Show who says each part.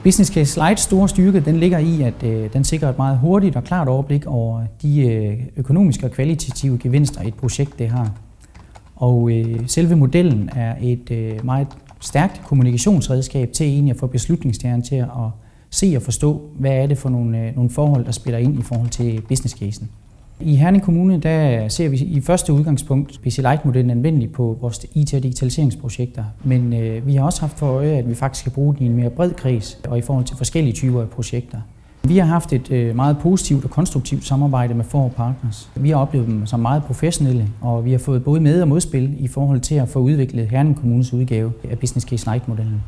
Speaker 1: Business Case Lights store styrke, den ligger i, at den sikrer et meget hurtigt og klart overblik over de økonomiske og kvalitative gevinster, et projekt det har. Og selve modellen er et meget stærkt kommunikationsredskab til egentlig at få beslutningstageren til at se og forstå, hvad er det for nogle forhold, der spiller ind i forhold til business casen. I Herning Kommune der ser vi i første udgangspunkt BC Light-modellen anvendelig på vores IT- og digitaliseringsprojekter, men vi har også haft for øje, at vi faktisk skal bruge den i en mere bred kreds og i forhold til forskellige typer af projekter. Vi har haft et meget positivt og konstruktivt samarbejde med Fårup Partners. Vi har oplevet dem som meget professionelle, og vi har fået både med- og modspil i forhold til at få udviklet Herning Kommunes udgave af Business Case Light-modellen.